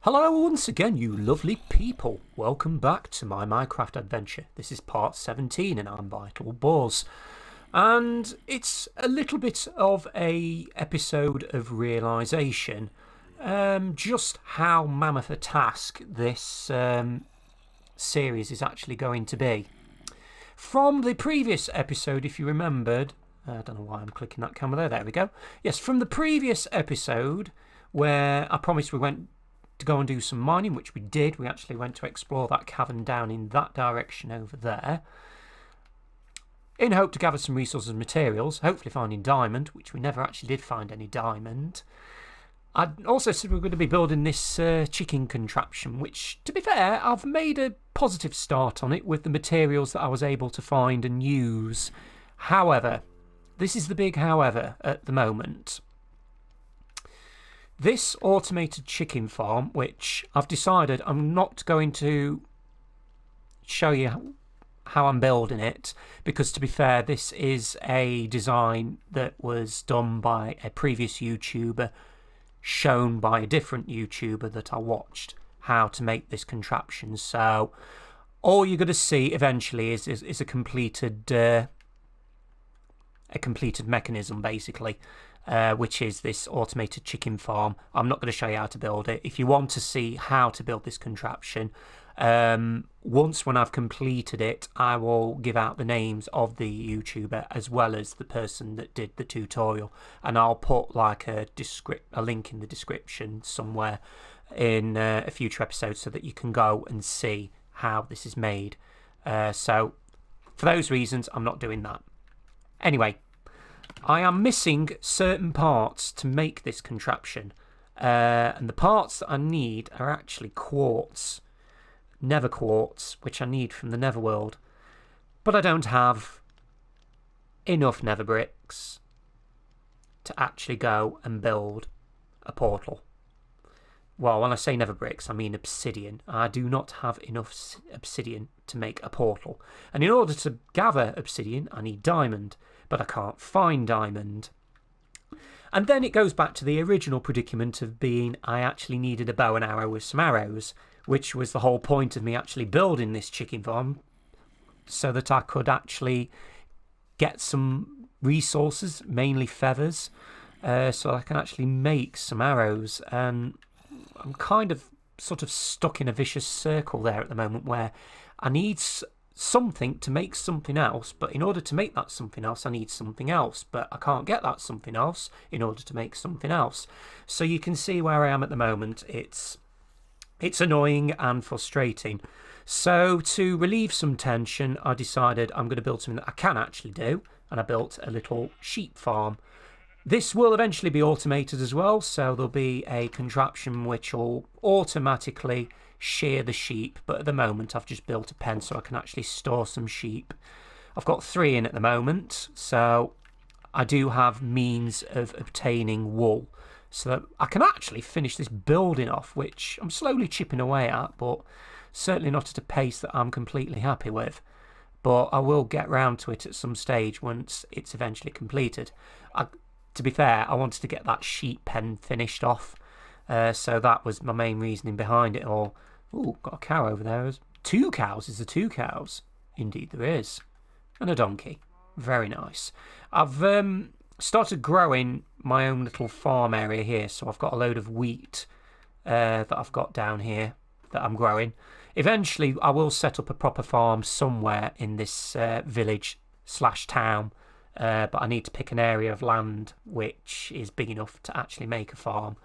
Hello once again, you lovely people. Welcome back to my Minecraft adventure. This is part 17 and I'm Vital Buzz. And it's a little bit of a episode of realisation. Just how mammoth a task this series is actually going to be. From the previous episode, if you remembered, I don't know why I'm clicking that camera there we go. Yes, from the previous episode where I promised we went to go and do some mining, which we did. We actually went to explore that cavern down in that direction over there, in hope to gather some resources and materials, hopefully finding diamond, which we never actually did find any diamond. I also said we were going to be building this chicken contraption, which, to be fair, I've made a positive start on it with the materials that I was able to find and use. However, this is the big however at the moment. This automated chicken farm, which I've decided I'm not going to show you how I'm building it, because to be fair, this is a design that was done by a previous YouTuber, shown by a different YouTuber that I watched how to make this contraption. So all you're going to see eventually is a completed mechanism, basically. Which is this automated chicken farm. I'm not going to show you how to build it. If you want to see how to build this contraption, once when I've completed it, I will give out the names of the YouTuber as well as the person that did the tutorial, and I'll put like a link in the description somewhere in a future episode so that you can go and see how this is made. So for those reasons, I'm not doing that. Anyway, I am missing certain parts to make this contraption, and the parts that I need are actually quartz, nether quartz, which I need from the netherworld, but I don't have enough nether bricks to actually go and build a portal. Well, when I say nether bricks, I mean obsidian. I do not have enough obsidian to make a portal, and in order to gather obsidian, I need diamond. But I can't find diamond. And then it goes back to the original predicament of being I actually needed a bow and arrow with some arrows, which was the whole point of me actually building this chicken farm, so that I could actually get some resources, mainly feathers, so I can actually make some arrows. And I'm kind of sort of stuck in a vicious circle there at the moment where I need something to make something else, but in order to make that something else I need something else, but I can't get that something else in order to make something else. So you can see where I am at the moment. It's annoying and frustrating. So to relieve some tension, I decided I'm going to build something that I can actually do, and I built a little sheep farm. This will eventually be automated as well, so there'll be a contraption which will automatically shear the sheep, but at the moment I've just built a pen so I can actually store some sheep. I've got 3 in at the moment, so I do have means of obtaining wool so that I can actually finish this building off, which I'm slowly chipping away at, but certainly not at a pace that I'm completely happy with. But I will get round to it at some stage once it's eventually completed. To be fair, I wanted to get that sheep pen finished off, so that was my main reasoning behind it all. Ooh, got a cow over there. 2 cows. Is there 2 cows? Indeed there is. And a donkey. Very nice. I've started growing my own little farm area here, so I've got a load of wheat that I've got down here that I'm growing. Eventually I will set up a proper farm somewhere in this village/town, but I need to pick an area of land which is big enough to actually make a farm.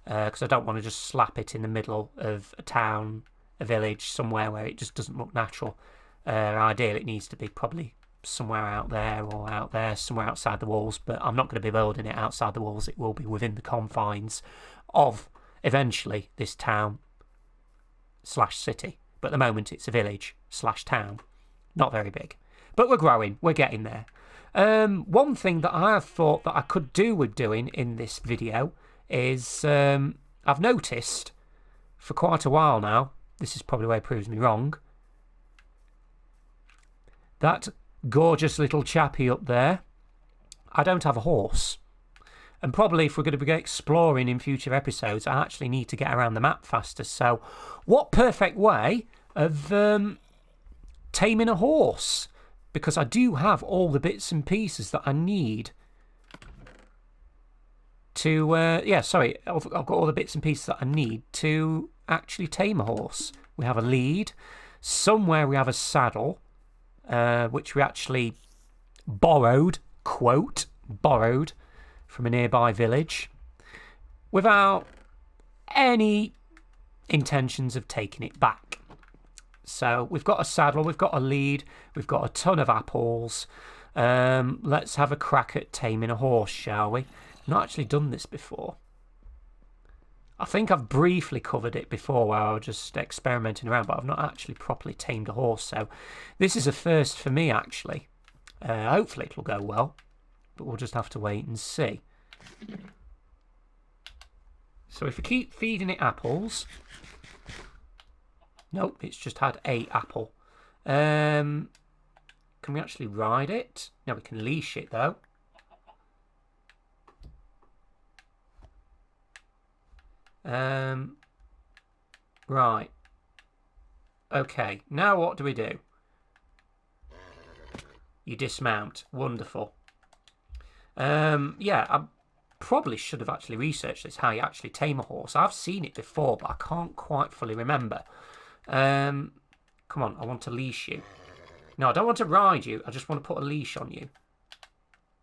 Because I don't want to just slap it in the middle of a town, a village, somewhere where it just doesn't look natural. Ideally, it needs to be probably somewhere out there or out there, somewhere outside the walls. But I'm not going to be building it outside the walls. It will be within the confines of, eventually, this town/city. But at the moment, it's a village/town. Not very big. But we're growing. We're getting there. One thing that I have thought that I could do with doing in this video is I've noticed for quite a while now, this is probably where it proves me wrong, that gorgeous little chappie up there, I don't have a horse. And probably if we're going to be exploring in future episodes, I actually need to get around the map faster. So what perfect way of taming a horse? Because I do have all the bits and pieces that I need to... I've got all the bits and pieces that I need to actually tame a horse. We have a lead. Somewhere we have a saddle, which we actually borrowed, quote, borrowed from a nearby village without any intentions of taking it back. So we've got a saddle, we've got a lead, we've got a ton of apples. Let's have a crack at taming a horse, shall we? Not actually done this before. I think I've briefly covered it before where I was just experimenting around, but I've not actually properly tamed a horse. So this is a first for me, actually. Hopefully it'll go well, but we'll just have to wait and see. So if we keep feeding it apples... Nope, it's just had a apple. Can we actually ride it? No, we can leash it, though. Right. Okay, now what do we do? You dismount. Wonderful. Yeah, I probably should have actually researched this, how you actually tame a horse. I've seen it before, but I can't quite fully remember. Come on, I want to leash you. No, I don't want to ride you. I just want to put a leash on you.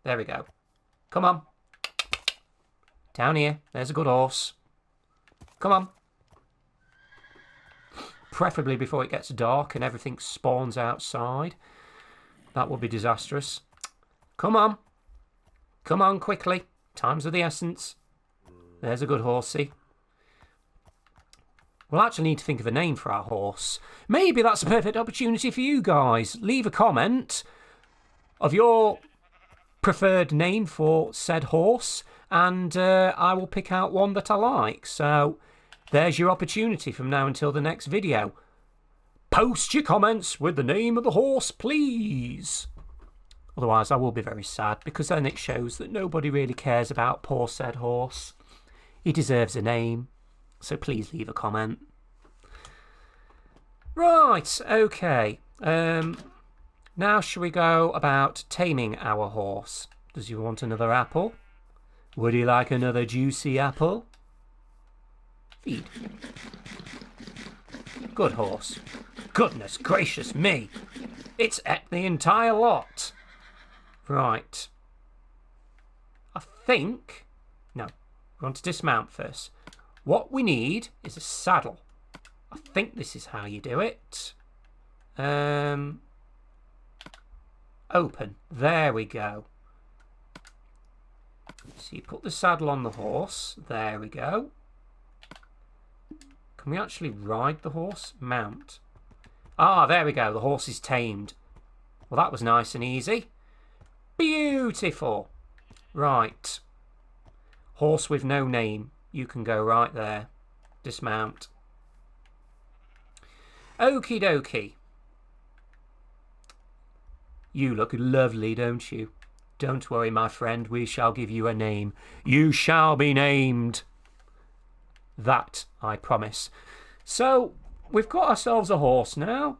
There we go. Come on. Down here. There's a good horse. Come on. Preferably before it gets dark and everything spawns outside. That would be disastrous. Come on. Come on, quickly. Time's of the essence. There's a good horsey. We'll actually need to think of a name for our horse. Maybe that's a perfect opportunity for you guys. Leave a comment of your preferred name for said horse, and I will pick out one that I like. So there's your opportunity from now until the next video. Post your comments with the name of the horse, please. Otherwise, I will be very sad, because then it shows that nobody really cares about poor said horse. He deserves a name. So please leave a comment. Right, okay. Now shall we go about taming our horse? Does he want another apple? Would he like another juicy apple? Feed. Good horse. Goodness gracious me. It's ate the entire lot. Right. I think... No, we want to dismount first. What we need is a saddle. I think this is how you do it. Open. There we go. So you put the saddle on the horse. There we go. Can we actually ride the horse? Mount. Ah, there we go. The horse is tamed. Well, that was nice and easy. Beautiful. Right. Horse with no name. You can go right there. Dismount. Okie dokie. You look lovely, don't you? Don't worry, my friend. We shall give you a name. You shall be named. That I promise. So, we've got ourselves a horse now.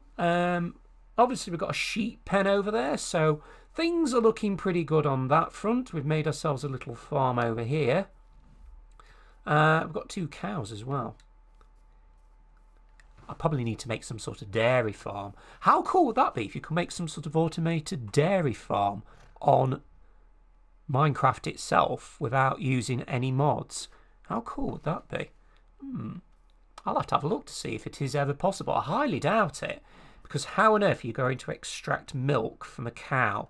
Obviously, we've got a sheep pen over there, so things are looking pretty good on that front. We've made ourselves a little farm over here. We've got 2 cows as well. I probably need to make some sort of dairy farm. How cool would that be if you could make some sort of automated dairy farm on Minecraft itself without using any mods? How cool would that be? I'll have to have a look to see if it is ever possible. I highly doubt it, because how on earth are you going to extract milk from a cow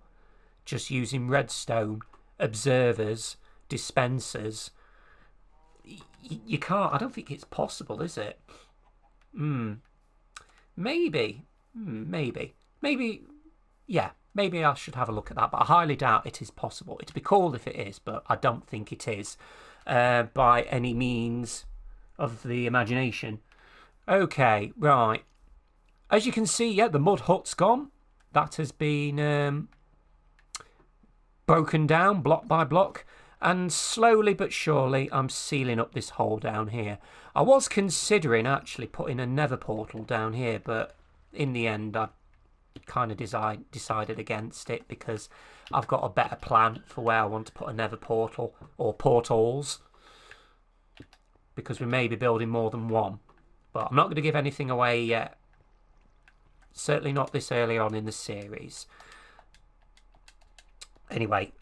just using redstone, observers, dispensers? You can't. I don't think it's possible, is it? Maybe. Yeah, maybe I should have a look at that, but I highly doubt it is possible. It'd be cool if it is, but I don't think it is by any means of the imagination. Okay, right. As you can see, yeah, the mud hut's gone. That has been broken down block by block. And slowly but surely, I'm sealing up this hole down here. I was considering actually putting a nether portal down here, but in the end, I kind of decided against it because I've got a better plan for where I want to put a nether portal, or portals, because we may be building more than one. But I'm not going to give anything away yet. Certainly not this early on in the series. Anyway,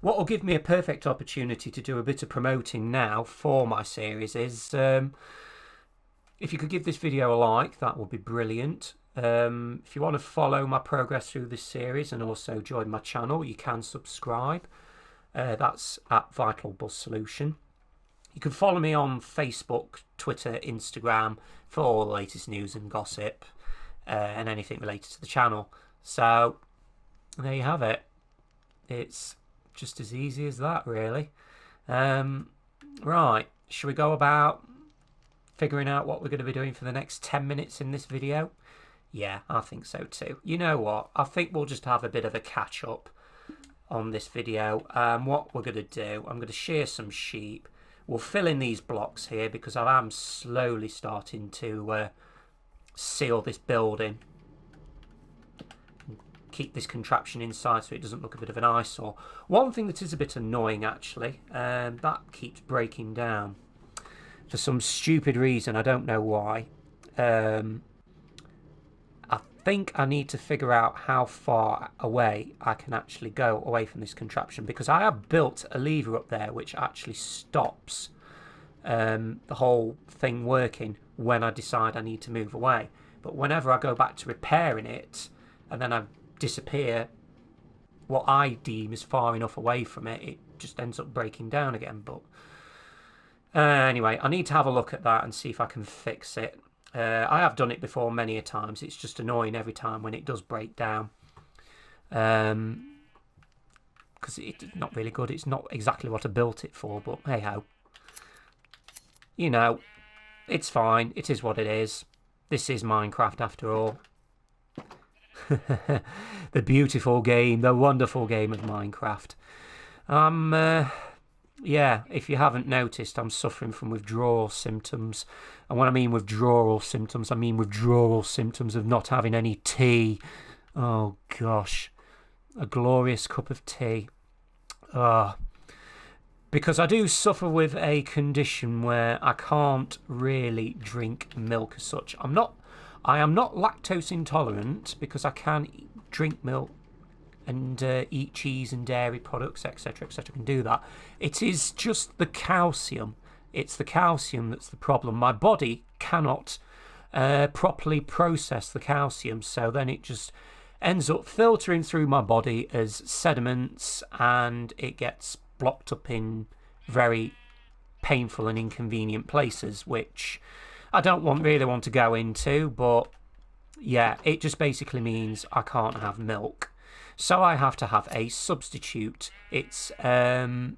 what will give me a perfect opportunity to do a bit of promoting now for my series is, if you could give this video a like, that would be brilliant. If you want to follow my progress through this series and also join my channel, you can subscribe. That's at Vital Buzz Solution. You can follow me on Facebook, Twitter, Instagram for all the latest news and gossip and anything related to the channel. So there you have it. It's just as easy as that, really. Right, should we go about figuring out what we're going to be doing for the next 10 minutes in this video? Yeah, I think so too. You know what? I think we'll just have a bit of a catch up on this video. What we're going to do, I'm going to shear some sheep. We'll fill in these blocks here because I am slowly starting to seal this building. Keep this contraption inside so it doesn't look a bit of an eyesore. One thing that is a bit annoying actually, that keeps breaking down. For some stupid reason, I don't know why. I think I need to figure out how far away I can actually go away from this contraption, because I have built a lever up there which actually stops the whole thing working when I decide I need to move away. But whenever I go back to repairing it and then I disappear what I deem is far enough away from it, it just ends up breaking down again. But anyway, I need to have a look at that and see if I can fix it. I have done it before many a times. It's just annoying every time when it does break down. Because it's not really good. It's not exactly what I built it for, but hey ho. You know, it's fine. It is what it is. This is Minecraft after all. The beautiful game, the wonderful game of Minecraft. Yeah, if you haven't noticed, I'm suffering from withdrawal symptoms. And when I mean withdrawal symptoms, I mean withdrawal symptoms of not having any tea. Oh, gosh. A glorious cup of tea. Because I do suffer with a condition where I can't really drink milk as such. I am not lactose intolerant because I can drink milk and eat cheese and dairy products, etc., etc. I can do that. It is just the calcium. It's the calcium that's the problem. My body cannot properly process the calcium, so then it just ends up filtering through my body as sediments, and it gets blocked up in very painful and inconvenient places, which I don't really want to go into, but yeah, it just basically means I can't have milk. So I have to have a substitute. It's a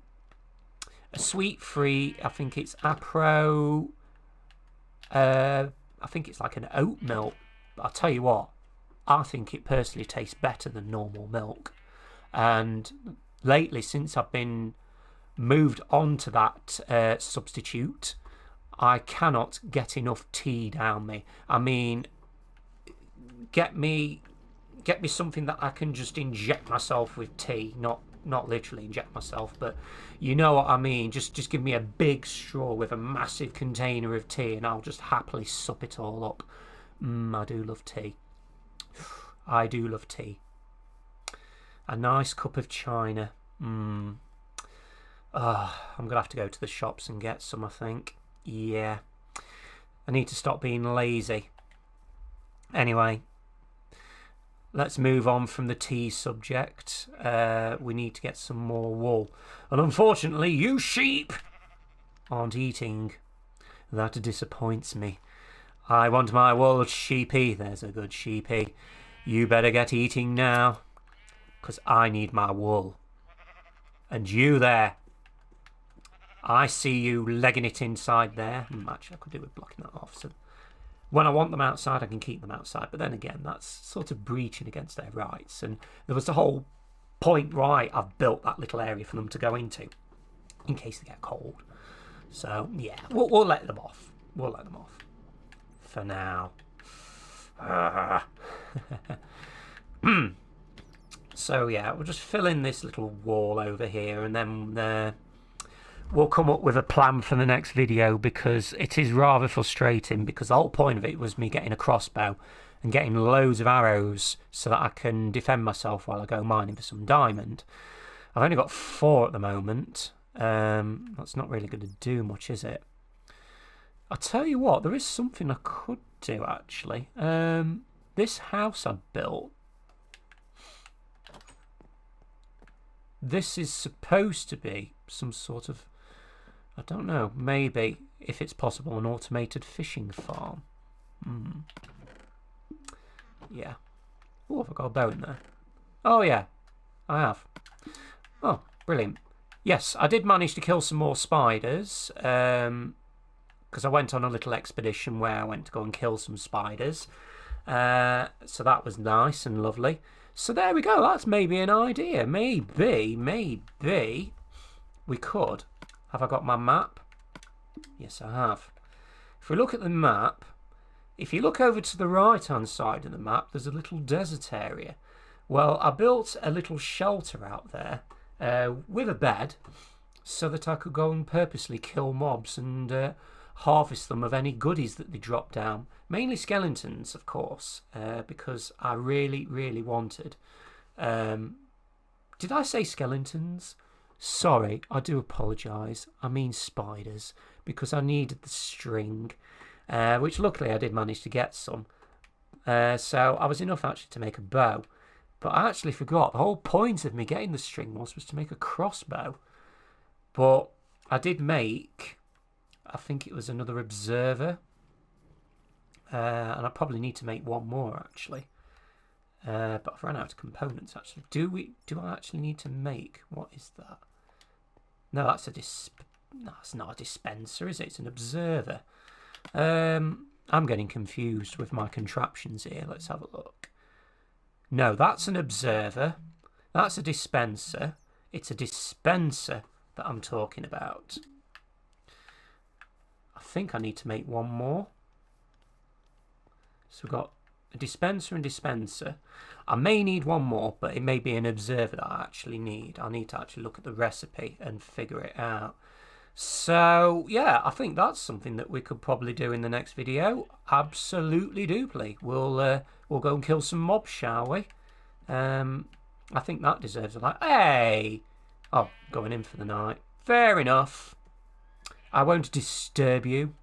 sweet-free, I think it's Apro, I think it's like an oat milk. I'll tell you what, I think it personally tastes better than normal milk. And lately, since I've been moved on to that substitute, I cannot get enough tea down me. I mean, get me something that I can just inject myself with tea, not literally inject myself, but you know what I mean. Just give me a big straw with a massive container of tea and I'll just happily sup it all up. I do love tea. I do love tea. A nice cup of china. I'm gonna have to go to the shops and get some, I think. Yeah, I need to stop being lazy. Anyway, let's move on from the tea subject. We need to get some more wool. And unfortunately, you sheep aren't eating. That disappoints me. I want my wool, sheepy. There's a good sheepy. You better get eating now, because I need my wool. And you there, I see you legging it inside there. Actually, I could do with blocking that off. So when I want them outside, I can keep them outside. But then again, that's sort of breaching against their rights. And there was the whole point why I've built that little area for them to go into, in case they get cold. So yeah, we'll let them off. We'll let them off for now. So yeah, we'll just fill in this little wall over here, and then we'll come up with a plan for the next video, because it is rather frustrating, because the whole point of it was me getting a crossbow and getting loads of arrows so that I can defend myself while I go mining for some diamond. I've only got 4 at the moment. That's not really going to do much, is it? I'll tell you what, there is something I could do, actually. This house I built, this is supposed to be some sort of, I don't know, maybe, if it's possible, an automated fishing farm. Yeah. Oh, have I got a bow in there? Oh, yeah, I have. Oh, brilliant. Yes, I did manage to kill some more spiders, because I went on a little expedition where I went to go and kill some spiders. So that was nice and lovely. So there we go. That's maybe an idea. Maybe we could. Have I got my map? Yes, I have. If we look at the map, if you look over to the right-hand side of the map, there's a little desert area. Well, I built a little shelter out there with a bed so that I could go and purposely kill mobs and harvest them of any goodies that they drop down. Mainly skeletons, of course, because I really, really wanted. Did I say skeletons? Sorry, I do apologise. I mean spiders, because I needed the string, which luckily I did manage to get some. So I was enough actually to make a bow. But I actually forgot. The whole point of me getting the string was to make a crossbow. But I did make, I think it was another observer. And I probably need to make one more, actually. But I've run out of components, actually. Do I actually need to make, what is that? No, that's no, it's not a dispenser, is it? It's an observer. I'm getting confused with my contraptions here. Let's have a look. No, that's an observer. That's a dispenser. It's a dispenser that I'm talking about. I think I need to make one more. So we've got a dispenser and dispenser. I may need one more, but it may be an observer that I actually need. I need to actually look at the recipe and figure it out. So, yeah, I think that's something that we could probably do in the next video. Absolutely dooply. We'll go and kill some mobs, shall we? I think that deserves a like. Hey! Oh, going in for the night. Fair enough. I won't disturb you.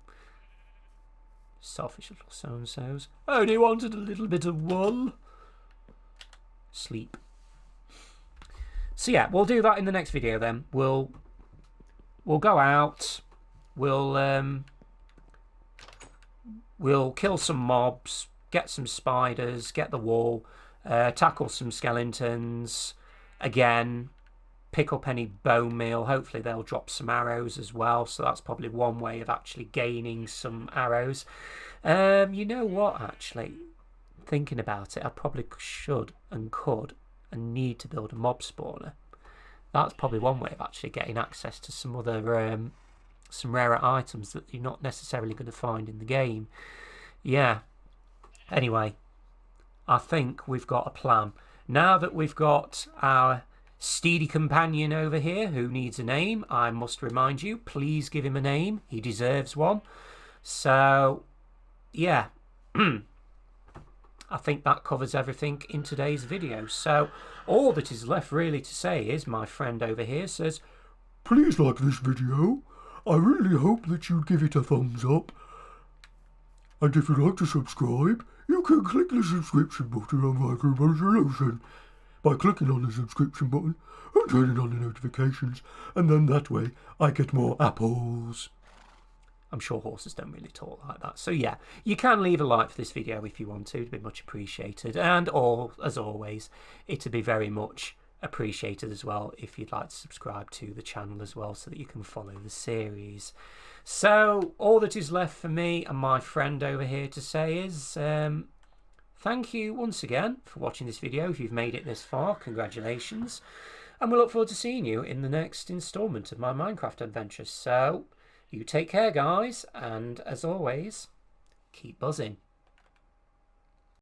Selfish little so-and-sos. Only wanted a little bit of wool. Sleep. So yeah, we'll do that in the next video then. We'll go out. We'll kill some mobs, get some spiders, get the wool, tackle some skeletons. Again, pick up any bone meal. Hopefully they'll drop some arrows as well. So that's probably one way of actually gaining some arrows. You know what, actually? Thinking about it, I probably should and could and need to build a mob spawner. That's probably one way of actually getting access to some other, some rarer items that you're not necessarily going to find in the game. Yeah. Anyway, I think we've got a plan. Now that we've got our steedy companion over here who needs a name, I must remind you, please give him a name. He deserves one. So, yeah. I think that covers everything in today's video. So, all that is left really to say is, my friend over here says, please like this video. I really hope that you'd give it a thumbs up. And if you'd like to subscribe, you can click the subscription button on Micro Resolution by clicking on the subscription button and turning on the notifications, and then that way I get more apples. I'm sure horses don't really talk like that. So yeah, you can leave a like for this video if you want to. It'd be much appreciated. And as always, it'd be very much appreciated as well if you'd like to subscribe to the channel as well, so that you can follow the series. So all that is left for me and my friend over here to say is thank you once again for watching this video. If you've made it this far, congratulations. And we look forward to seeing you in the next instalment of my Minecraft adventures. So, you take care, guys, and as always, keep buzzing.